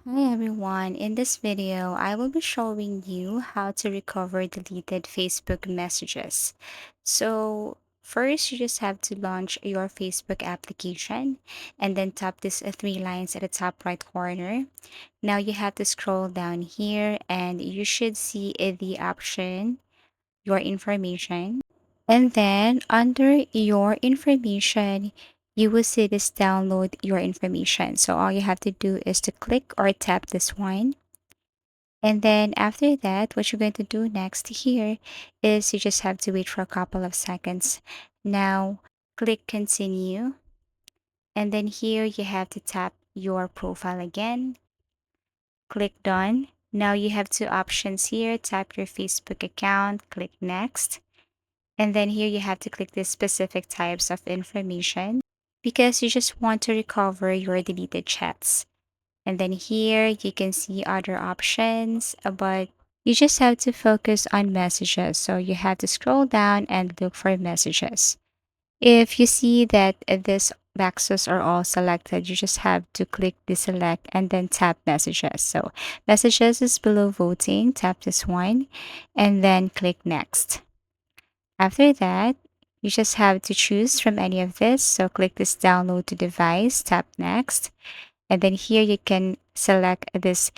Hi everyone, in this video, I will be showing you how to recover deleted Facebook messages. So first, you just have to launch your Facebook application and then tap these three lines at the top right corner. Now you have to scroll down here and you should see the option, your information. And then under your information, you will see this download your information. So all you have to do is to click or tap this one. And then after that, what you're going to do next here is you just have to wait for a couple of seconds. Now click continue. And then here you have to tap your profile again. Click done. Now you have two options here. Tap your Facebook account, click next. And then here you have to click the specific types of information because you just want to recover your deleted chats. And then here you can see other options, but you just have to focus on messages. So you have to scroll down and look for messages. If you see that these boxes are all selected, you just have to click deselect and then tap messages. So messages is below voting, tap this one, and then click next. After that, you just have to choose from any of this. So click this download to device, tap next. And then here you can select this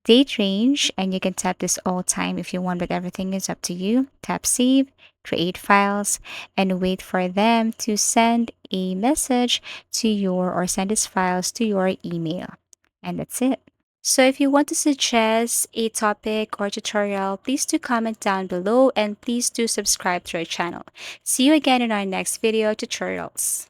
date range and you can tap this all time if you want, but everything is up to you. Tap save, create files, and wait for them to send a message to your or send these files to your email. And that's it. So if you want to suggest a topic or tutorial, please do comment down below and please do subscribe to our channel. See you again in our next video tutorials.